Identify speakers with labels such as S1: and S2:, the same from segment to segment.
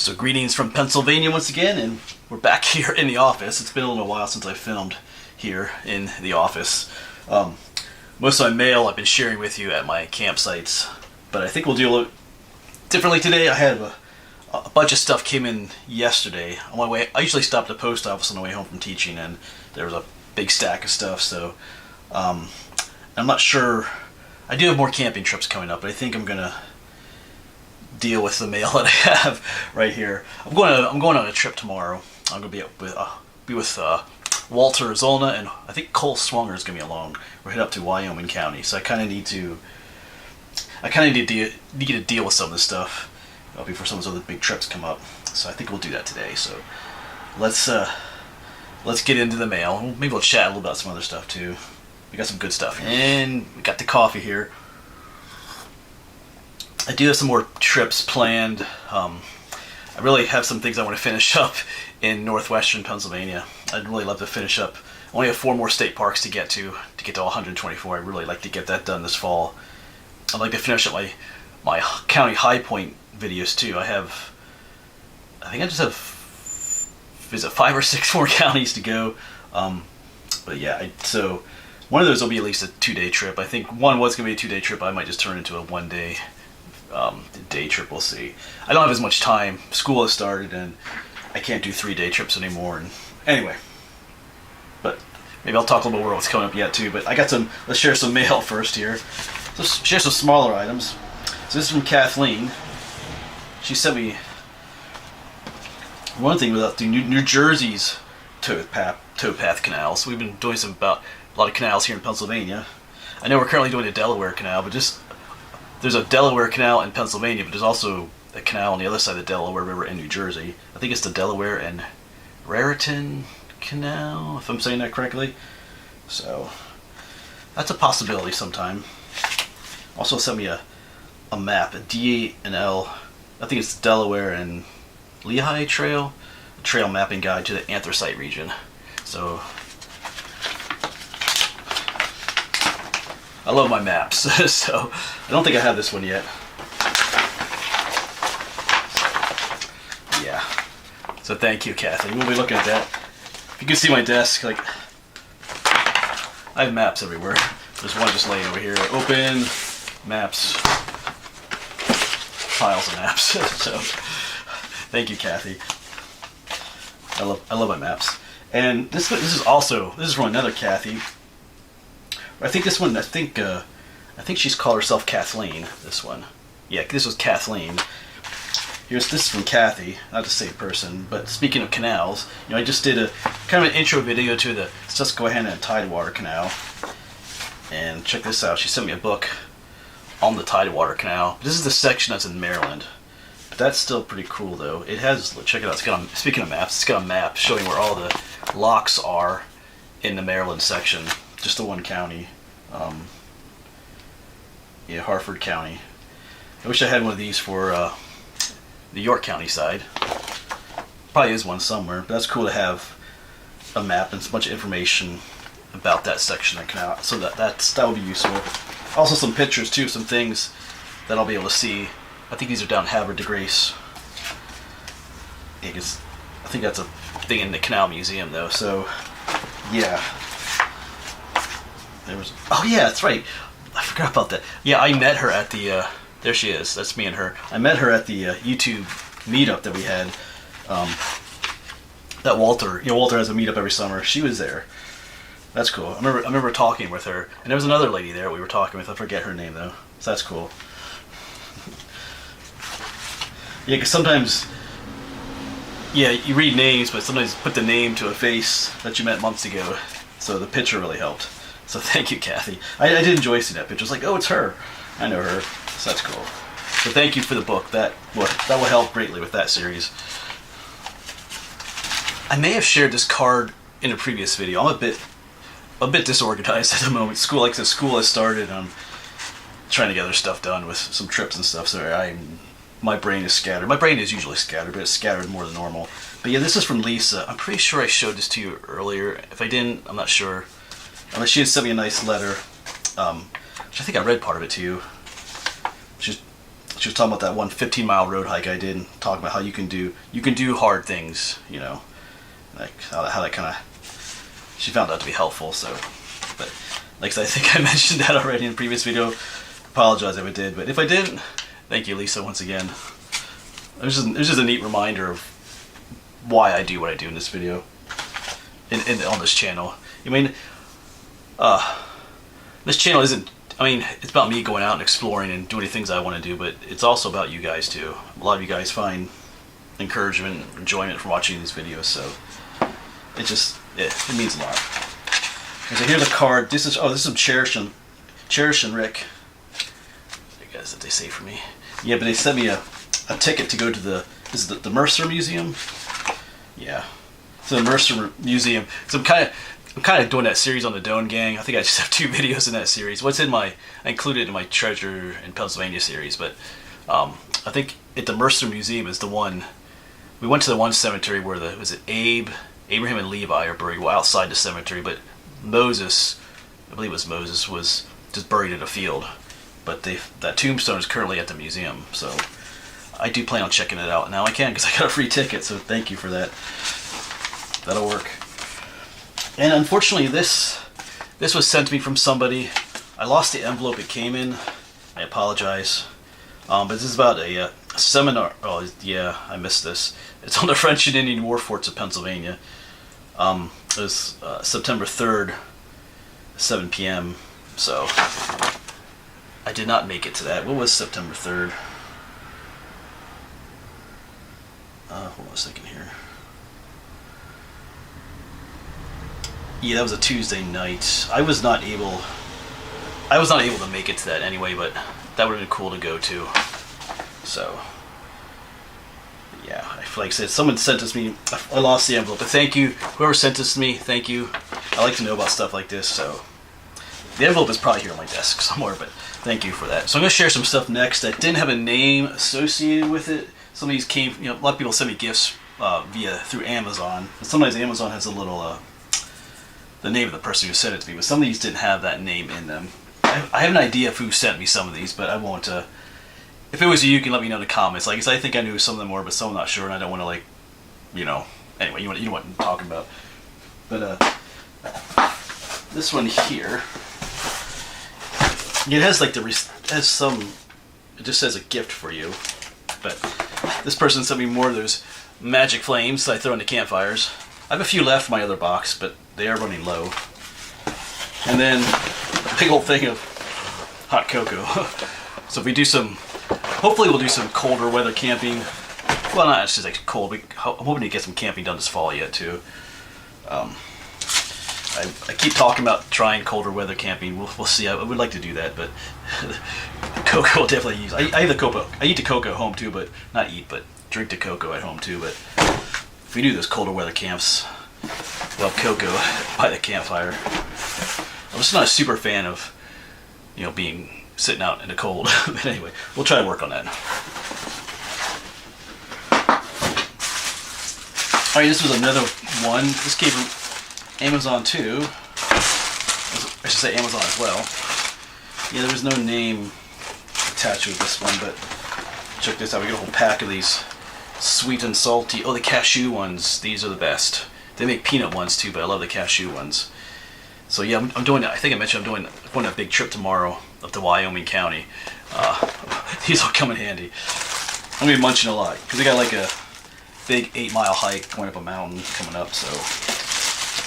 S1: So greetings from Pennsylvania once again, and we're back here in the office. It's been a little while since I filmed here in the office. Most of my mail I've been sharing with you at my campsites, but I think we'll do a little differently today. I had a bunch of stuff came in yesterday. On my way, I usually stop at the post office on the way home from teaching, and there was a big stack of stuff, so I'm not sure. I do have more camping trips coming up, but I think I'm gonna deal with the mail that I have right here. I'm going on a trip tomorrow. I'm gonna be with Walter Zolna, and I think Cole Swanger is gonna be along. We're headed up to Wyoming County, so I kind of need to deal with some of this stuff before some of those other big trips come up. So I think we'll do that today. So let's get into the mail. Maybe we'll chat a little about some other stuff too. We got some good stuff here. And we got the coffee here. I do have some more trips planned. I really have some things I want to finish up in northwestern Pennsylvania. I'd really love to finish up. I only have 4 more state parks to get to 124. I'd really like to get that done this fall. I'd like to finish up my county high point videos too. I think I just have 5 or 6 more counties to go. But yeah, so one of those will be at least a 2-day trip. I think one was going to be a 2-day trip. I might just turn into a 1-day day trip. We'll see. I don't have as much time. School has started, and I can't do 3-day trips anymore. And anyway, but maybe I'll talk a little bit about what's coming up yet too. But I got some. Let's share some mail first here. Let's share some smaller items. So this is from Kathleen. She sent me one thing about the New Jersey's towpath canals. We've been doing a lot of canals here in Pennsylvania. I know we're currently doing a Delaware Canal, but there's a Delaware Canal in Pennsylvania, but there's also a canal on the other side of the Delaware River in New Jersey. I think it's the Delaware and Raritan Canal, if I'm saying that correctly. So that's a possibility sometime. Also sent me a map, a D and L. I think it's Delaware and Lehigh Trail, a trail mapping guide to the Anthracite region. So I love my maps. So I don't think I have this one yet. Yeah. So thank you, Kathy. We'll be looking at that. If you can see my desk, like, I have maps everywhere. There's one just laying over here. Open, maps, piles of maps. So thank you, Kathy. I love my maps. And this is from another Kathy. I think this one. I think she's called herself Kathleen. This one, yeah, this was Kathleen. This is from Kathy, not the same person. But speaking of canals, I just did a kind of an intro video to the Susquehanna and Tidewater Canal. And check this out. She sent me a book on the Tidewater Canal. This is the section that's in Maryland. But that's still pretty cool, though. It has. Check it out. Speaking of maps, it's got a map showing where all the locks are in the Maryland section. Just the one county. Harford County. I wish I had one of these for the York County side. Probably is one somewhere, but that's cool to have a map and a bunch of information about that section of the canal. So that will be useful. Also some pictures too, some things that I'll be able to see. I think these are down Havre de Grace. I think that's a thing in the Canal Museum though. So yeah. Oh yeah, that's right. I forgot about that. Yeah, I met her at the, there she is, that's me and her. I met her at the YouTube meetup that we had, that Walter has a meetup every summer. She was there. That's cool. I remember talking with her, and there was another lady there we were talking with. I forget her name though, so that's cool. Yeah, because sometimes, you read names, but sometimes put the name to a face that you met months ago, so the picture really helped. So thank you, Kathy. I did enjoy seeing that picture. It's like, oh, it's her. I know her. So that's cool. So thank you for the book. That will help greatly with that series. I may have shared this card in a previous video. I'm a bit disorganized at the moment. School has started. I'm trying to get other stuff done with some trips and stuff. So my brain is scattered. My brain is usually scattered, but it's scattered more than normal. But yeah, this is from Lisa. I'm pretty sure I showed this to you earlier. If I didn't, I'm not sure. She had sent me a nice letter, which I think I read part of it to you. she was talking about that one 15-mile road hike I did, and talking about how you can do hard things, you know, like how that kind of, she found that to be helpful. So, but like I think I mentioned that already in a previous video. Apologize if I did, but if I didn't, thank you, Lisa, once again. It was just a neat reminder of why I do what I do in this video, on this channel. I mean, this channel isn't, I mean, it's about me going out and exploring and doing the things I want to do, but it's also about you guys too. A lot of you guys find encouragement and enjoyment from watching these videos, so it means a lot. Okay, so here's a card. This is some Cherish and Rick. I guess that they say for me. Yeah, but they sent me a ticket to go to the Mercer Museum. Yeah, so the Mercer Museum. So I'm kind of doing that series on the Doane Gang. I think I just have 2 videos in that series. I included it in my Treasure in Pennsylvania series, but I think at the Mercer Museum is the one. We went to the one cemetery where Abraham and Levi are buried outside the cemetery, but Moses, I believe it was Moses, was just buried in a field. But that tombstone is currently at the museum, so I do plan on checking it out. Now I can, because I got a free ticket, so thank you for that. That'll work. And unfortunately, this was sent to me from somebody. I lost the envelope it came in. I apologize. But this is about a seminar. Oh yeah, I missed this. It's on the French and Indian War forts of Pennsylvania. It was September 3rd, 7 p.m. So I did not make it to that. What was September 3rd? Hold on a second here. Yeah, that was a Tuesday night. I was not able to make it to that anyway, but that would have been cool to go to. So, yeah, like I said, someone sent this to me. I lost the envelope, but thank you. Whoever sent this to me, thank you. I like to know about stuff like this, so. The envelope is probably here on my desk somewhere, but thank you for that. So I'm going to share some stuff next that didn't have a name associated with it. Some of these came, a lot of people send me gifts through Amazon. And sometimes Amazon has a little, the name of the person who sent it to me, but some of these didn't have that name in them. I have an idea of who sent me some of these, but I won't, if it was you can let me know in the comments. Like, I think I knew some of them were, but some I'm not sure, and I don't want to, anyway, you know what I'm talking about. But, this one here, it has it just says a gift for you, but this person sent me more of those magic flames that I throw into campfires. I have a few left in my other box, but they are running low. And then a big old thing of hot cocoa. So if we do hopefully we'll do some colder weather camping. Well, not just like cold, I'm hoping to get some camping done this fall yet too. I keep talking about trying colder weather camping. We'll see. I would like to do that, but cocoa will definitely use. I eat the cocoa. I eat the cocoa at home too, but not eat, but drink the cocoa at home too. But if we do those colder weather camps, we'll have cocoa by the campfire. I'm just not a super fan of, sitting out in the cold. But anyway, we'll try to work on that. All right, this was another one. This came from Amazon too. I should say Amazon as well. Yeah, there was no name attached with this one, but check this out. We got a whole pack of these sweet and salty. Oh, the cashew ones. These are the best. They make peanut ones too, but I love the cashew ones. So yeah, I'm doing. I think I mentioned I'm going on a big trip tomorrow up to Wyoming County. These will come in handy. I'm gonna be munching a lot because they got like a big 8-mile hike going up a mountain coming up. So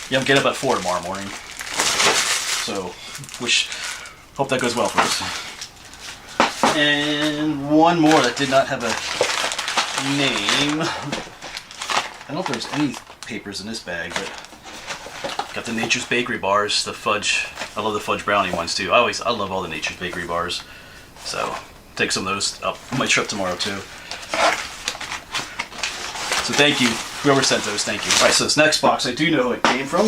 S1: yeah, I'm getting up at 4 tomorrow morning. So hope that goes well for us. And one more that did not have a name. I don't know if there's any papers in this bag, but got the Nature's Bakery bars, the fudge. I love the fudge brownie ones too. I love all the Nature's Bakery bars. So take some of those up on my trip tomorrow too. So thank you, whoever sent those, thank you. All right, so this next box, I do know who it came from.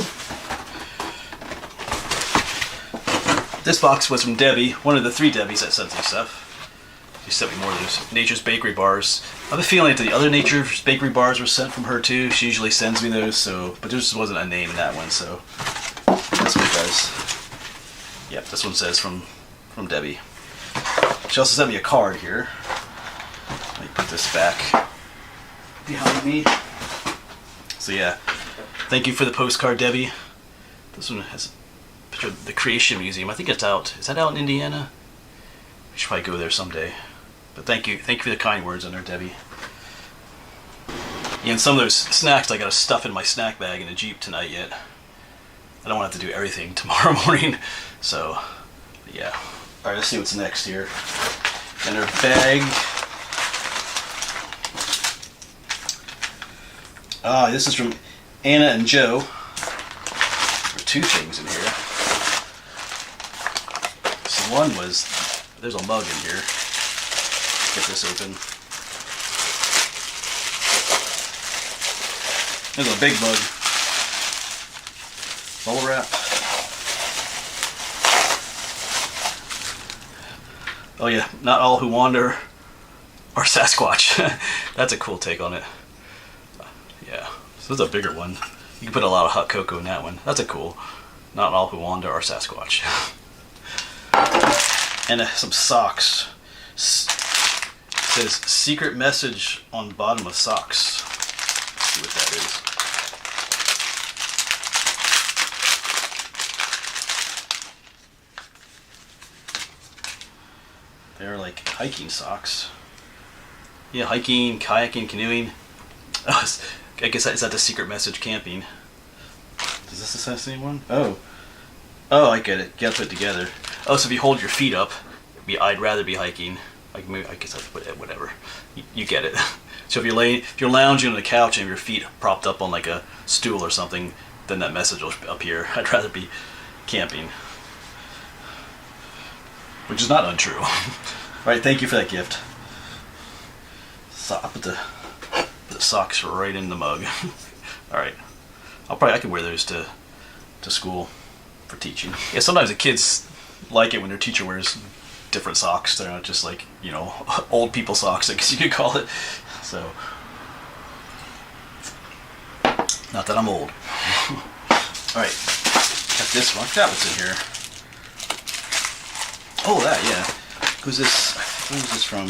S1: This box was from Debbie, one of the 3 Debbies that sent me stuff. She sent me more of those Nature's Bakery bars. I have a feeling that the other Nature's Bakery bars were sent from her too. She usually sends me those, but there just wasn't a name in that one, so this one does. Yep, this one says from Debbie. She also sent me a card here. put this back behind me. So yeah, thank you for the postcard, Debbie. This one has a picture of the Creation Museum. I think it's out. Is that out in Indiana? We should probably go there someday. But thank you for the kind words on there, Debbie. Yeah, and some of those snacks I gotta stuff in my snack bag in the Jeep tonight yet. I don't want to have to do everything tomorrow morning. So, yeah. Alright, let's see what's next here. In our bag. This is from Anna and Joe. There are two things in here. So one was, there's a mug in here. Get this open. There's a big mug. Bubble wrap. Oh yeah, not all who wander are Sasquatch. That's a cool take on it. Yeah, so this is a bigger one. You can put a lot of hot cocoa in that one. That's a cool. Not all who wander are Sasquatch. And some socks. It says secret message on bottom of socks. Let's see what that is. They're like hiking socks. Yeah, hiking, kayaking, canoeing. Oh, I guess is that the secret message camping? Does this the same one? Oh, I get it. You gotta put it together. Oh, so if you hold your feet up, I'd rather be hiking. Like maybe, I guess I'd put it, whatever. You get it. So if you're lounging on the couch and your feet propped up on like a stool or something, then that message will appear. I'd rather be camping. Which is not untrue. Alright, thank you for that gift. So I'll put the socks right in the mug. Alright. I can wear those to school for teaching. Yeah, sometimes the kids like it when their teacher wears different socks. They're not just like, you know, old people socks, I guess you could call it. So, not that I'm old. Alright. Got this one. I forgot what's in here. Oh, that, yeah. Who's this from?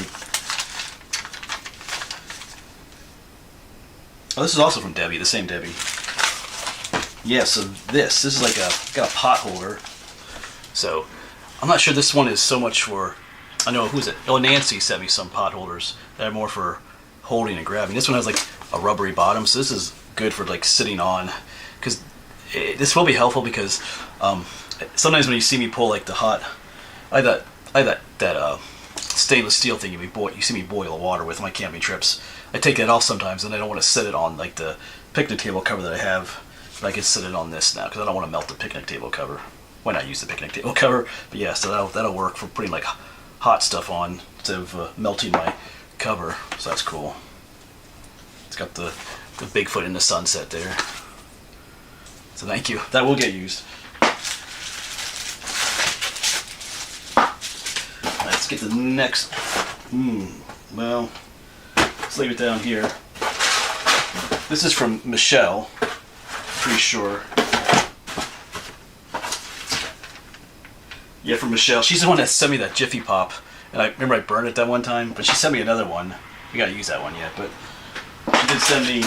S1: Oh, this is also from Debbie, the same Debbie. Yeah, so this is like got a pot holder. So, I'm not sure this one is so much for, I know, who's it? Oh, Nancy sent me some pot holders that are more for holding and grabbing. This one has like a rubbery bottom, so this is good for like sitting on. Because this will be helpful because sometimes when you see me pull like the hot, I have that stainless steel thing you see me boil water with my camping trips. I take that off sometimes and I don't want to set it on like the picnic table cover that I have. But I can set it on this now because I don't want to melt the picnic table cover. Why not use the picnic table cover? But yeah, so that'll work for putting like hot stuff on instead of melting my cover. So that's cool. It's got the Bigfoot in the sunset there. So thank you. That will get used. Let's get the next. Well, let's leave it down here. This is from Michelle. Pretty sure. Yeah, from Michelle. She's the one that sent me that Jiffy Pop. And I remember I burned it that one time, but she sent me another one. We gotta use that one yet, but she did send me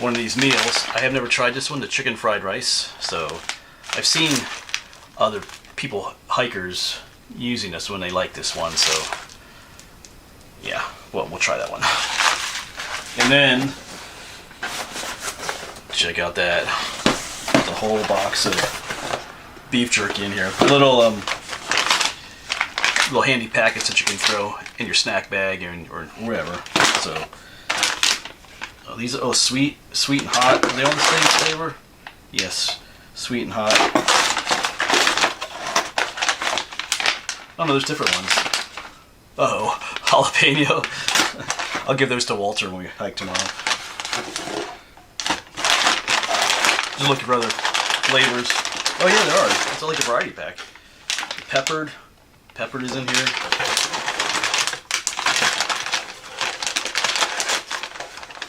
S1: one of these meals. I have never tried this one, the chicken fried rice. So I've seen other people, hikers, using this when they like this one. So yeah, well, we'll try that one. And then check out that. There's a whole box of beef jerky in here. Little handy packets that you can throw in your snack bag or wherever. So these are sweet and hot. Are they all the same flavor? Yes, sweet and hot. Oh no, there's different ones. Uh-oh, jalapeno. I'll give those to Walter when we hike tomorrow. Just looking for other flavors. Oh yeah, there are. It's like a variety pack. Peppered is in here.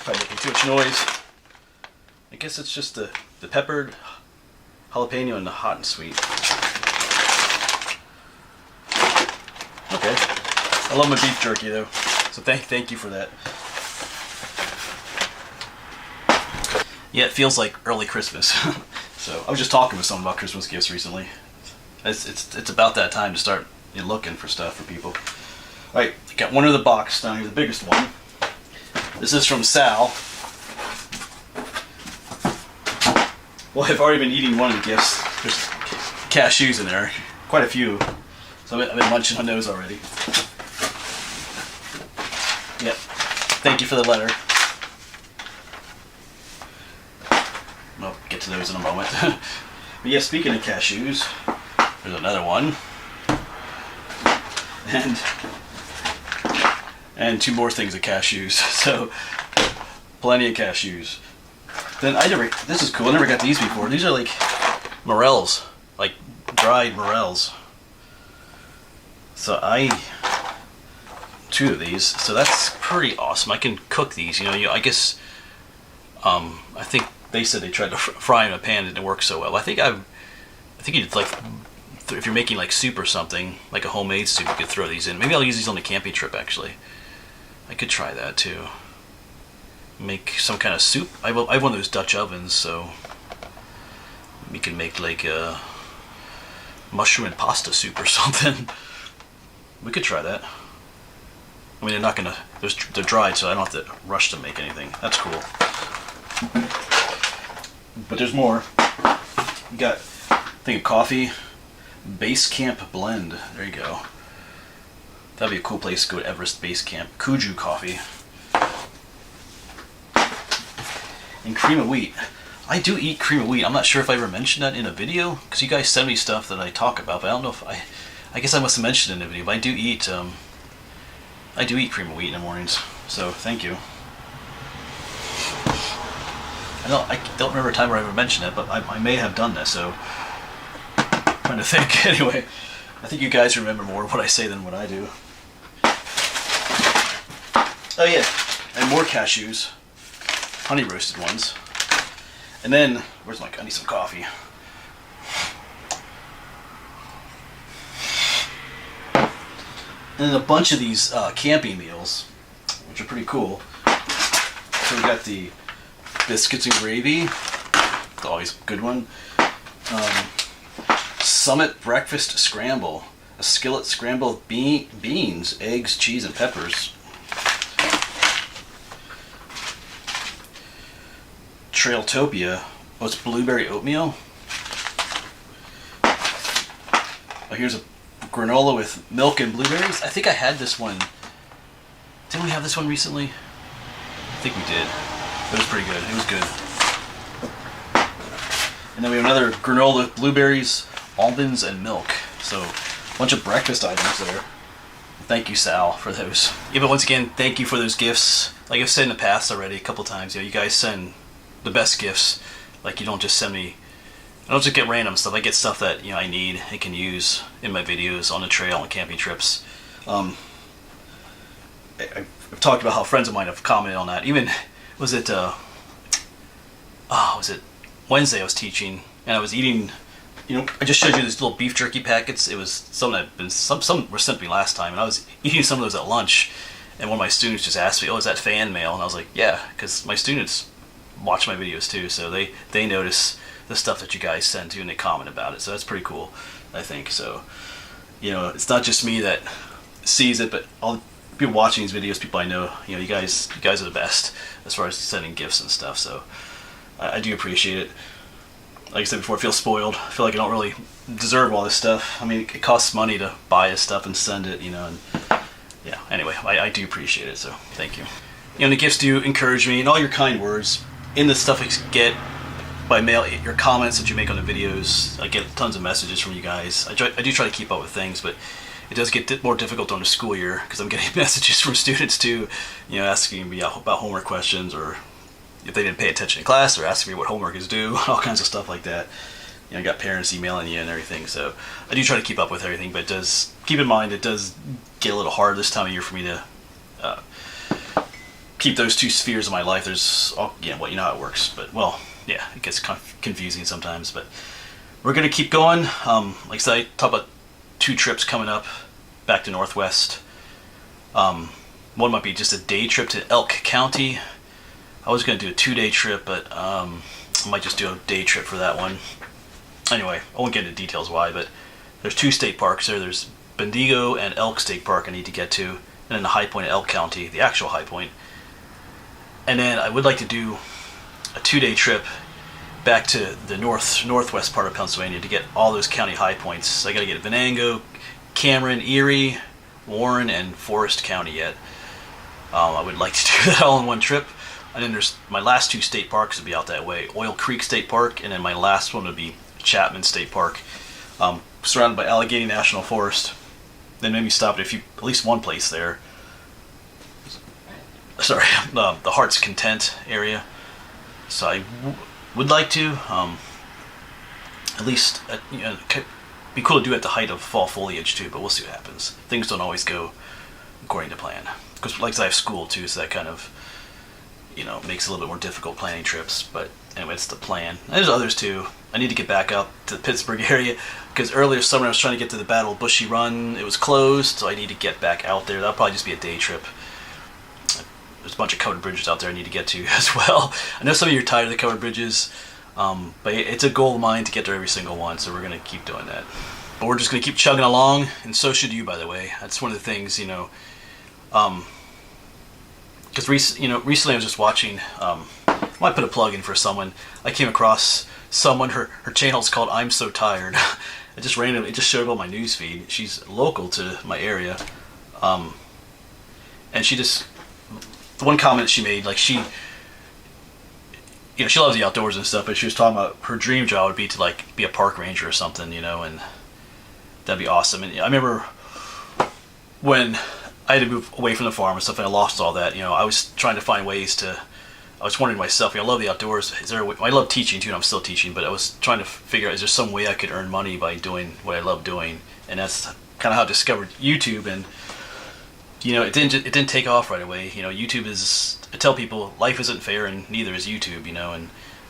S1: Probably making too much noise. I guess it's just the peppered, jalapeno, and the hot and sweet. Okay. I love my beef jerky though. So thank you for that. Yeah, it feels like early Christmas. So I was just talking with someone about Christmas gifts recently. It's about that time to start looking for stuff for people. All right, I got one of the box down here, the biggest one. This is from Sal. Well, I've already been eating one of the gifts. There's cashews in there, quite a few. So I've been munching on those already. Yep. Thank you for the letter. I'll get to those in a moment. But yeah, speaking of cashews, there's another one. And two more things of cashews. So plenty of cashews. Then this is cool, I never got these before. These are like morels, like dried morels. So two of these, so that's pretty awesome. I can cook these, I guess, I think they said they tried to fry in a pan and it didn't work so well. I think you'd like, if you're making like soup or something, like a homemade soup, you could throw these in. Maybe I'll use these on the camping trip actually. I could try that too. Make some kind of soup. I have one of those Dutch ovens, so we can make like a mushroom and pasta soup or something. We could try that. I mean, they're dried, so I don't have to rush to make anything. That's cool. But there's more. We got a thing of coffee. Base Camp Blend. There you go. That'd be a cool place to go to Everest Base Camp. Kuju coffee. And cream of wheat. I do eat cream of wheat. I'm not sure if I ever mentioned that in a video, because you guys send me stuff that I talk about, but I don't know if I guess I must have mentioned it in a video, but I do eat cream of wheat in the mornings. So thank you. I don't remember a time where I ever mentioned it, but I may have done this, so I'm trying to think. Anyway, I think you guys remember more of what I say than what I do. Oh yeah, and more cashews. Honey roasted ones. And then, I need some coffee. And then a bunch of these camping meals, which are pretty cool. So we got the biscuits and gravy, always a good one. Summit Breakfast Scramble, a skillet scrambled beans, eggs, cheese, and peppers. Trailtopia. Oh, it's blueberry oatmeal. Oh, here's a granola with milk and blueberries. I think I had this one. Didn't we have this one recently? I think we did. It was pretty good. It was good. And then we have another granola with blueberries, almonds, and milk. So, a bunch of breakfast items there. Thank you, Sal, for those. Yeah, but once again, thank you for those gifts. Like I've said in the past already a couple times, you guys send the best gifts. Like, you don't just send me, I don't just get random stuff. I get stuff that I need and can use in my videos on the trail and camping trips. I've talked about how friends of mine have commented on that. Even was it Wednesday I was teaching and I was eating. I just showed you these little beef jerky packets. It was some that some were sent to me last time, and I was eating some of those at lunch. And one of my students just asked me, "Oh, is that fan mail?" And I was like, "Yeah," because my students watch my videos too, so they notice the stuff that you guys send to and they comment about it. So that's pretty cool, I think. So it's not just me that sees it, but all the people watching these videos, people I know, you guys are the best as far as sending gifts and stuff. So I do appreciate it. Like I said before, I feel spoiled. I feel like I don't really deserve all this stuff. I mean, it costs money to buy this stuff and send it, and yeah. Anyway, I do appreciate it. So thank you. The gifts do encourage me, and all your kind words in the stuff I get by mail, your comments that you make on the videos. I get tons of messages from you guys. I do try to keep up with things, but it does get more difficult during the school year because I'm getting messages from students too, asking me about homework questions, or if they didn't pay attention in class, or asking me what homework is due, all kinds of stuff like that. I got parents emailing you and everything, so I do try to keep up with everything, but keep in mind it does get a little hard this time of year for me to keep those two spheres of my life. There's, how it works, but it gets confusing sometimes, but we're going to keep going. Like I said, I talked about 2 trips coming up back to Northwest. One one might be just a day trip to Elk County. I was going to do a 2-day trip, but I might just do a day trip for that one. Anyway, I won't get into details why, but there's 2 state parks there. There's Bendigo and Elk State Park I need to get to, and then the high point of Elk County, the actual high point. And then I would like to do a 2-day trip back to the northwest part of Pennsylvania to get all those county high points. I got to get Venango, Cameron, Erie, Warren, and Forest County yet. I would like to do that all in one trip. And then there's my last 2 state parks would be out that way. Oil Creek State Park, and then my last one would be Chapman State Park, surrounded by Allegheny National Forest. Then maybe stop at at least one place there. Sorry, the Heart's Content area. So I would like to, at least, be cool to do at the height of fall foliage too, but we'll see what happens. Things don't always go according to plan. Because like I have school too, so that kind of, makes it a little bit more difficult planning trips. But anyway, it's the plan. And there's others too. I need to get back up to the Pittsburgh area, because earlier summer I was trying to get to the Battle of Bushy Run. It was closed, so I need to get back out there. That'll probably just be a day trip. There's a bunch of covered bridges out there I need to get to as well. I know some of you are tired of the covered bridges, but it's a goal of mine to get to every single one, so we're going to keep doing that. But we're just going to keep chugging along, and so should you, by the way. That's one of the things, because recently I was just watching, I might put a plug in for someone. I came across someone, her channel's called I'm So Tired. It just showed up on my news feed. She's local to my area, and she just, the one comment she made, like she loves the outdoors and stuff, but she was talking about her dream job would be to like be a park ranger or something, and that'd be awesome. And I remember when I had to move away from the farm and stuff, and I lost all that. I was trying to find ways to. I was wondering to myself, I love the outdoors. Is there a way, I love teaching too, and I'm still teaching, but I was trying to figure out, is there some way I could earn money by doing what I love doing? And that's kind of how I discovered YouTube. And it didn't take off right away. YouTube is, I tell people, life isn't fair, and neither is YouTube.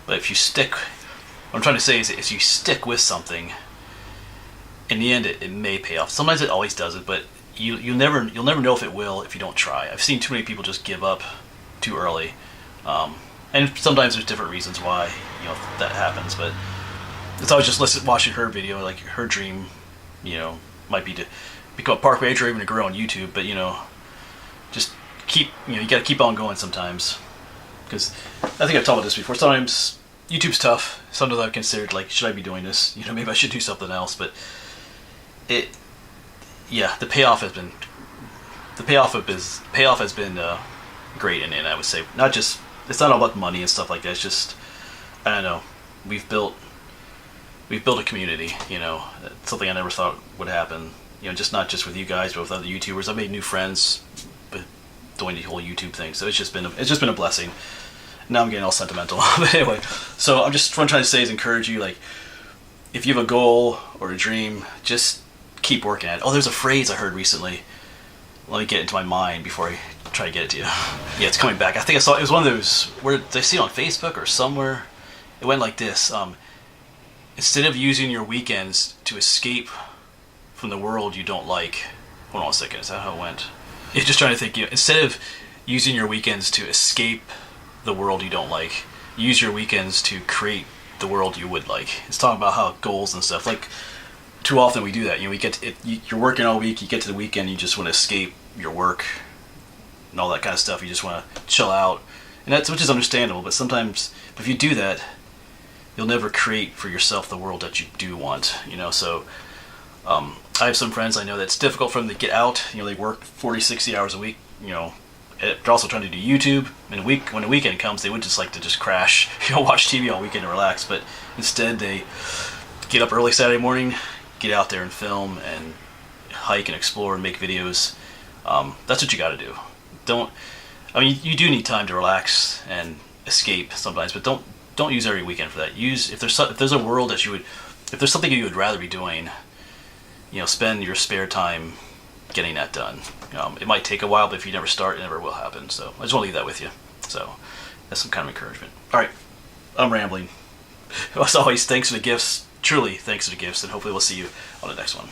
S1: But if you stick, what I'm trying to say is, if you stick with something, in the end, it may pay off. Sometimes it always doesn't, but you'll never know if it will if you don't try. I've seen too many people just give up too early, and sometimes there's different reasons why that happens. But it's always just watching her video, like her dream, might be to become a park ranger or even to grow on YouTube. But just keep, you got to keep on going sometimes, because I think I've talked about this before. Sometimes YouTube's tough. Sometimes I've considered, like, should I be doing this? Maybe I should do something else. But the payoff has been great, and I would say it's not all about money and stuff like that. It's just, I don't know, we've built a community. It's something I never thought would happen. Just not just with you guys, but with other YouTubers. I've made new friends doing the whole YouTube thing. So it's just been a blessing. Now I'm getting all sentimental. But anyway, so what I'm trying to say is encourage you, like, if you have a goal or a dream, just keep working at it. Oh, there's a phrase I heard recently. Let me get it into my mind before I try to get it to you. Yeah, it's coming back. I think I saw it was one of those, where did I see it on Facebook or somewhere? It went like this. Instead of using your weekends to escape from the world you don't like. Hold on a second, is that how it went? Yeah, just trying to think, instead of using your weekends to escape the world you don't like, use your weekends to create the world you would like. It's talking about how goals and stuff, like, too often we do that. You're working all week, you get to the weekend, you just want to escape your work and all that kind of stuff. You just want to chill out, and which is understandable. But sometimes, if you do that, you'll never create for yourself the world that you do want. So I have some friends I know that's difficult for them to get out. They work 40, 60 hours a week. They're also trying to do YouTube. And when the weekend comes, they would just like to just crash, watch TV all weekend and relax. But instead, they get up early Saturday morning, get out there and film and hike and explore and make videos. That's what you got to do. You do need time to relax and escape sometimes, but don't use every weekend for that. If there's a world that if there's something you would rather be doing, spend your spare time getting that done. It might take a while, but if you never start, it never will happen. So I just want to leave that with you. So that's some kind of encouragement. All right, I'm rambling. As always, thanks for the gifts. Truly, thanks for the gifts, and hopefully we'll see you on the next one.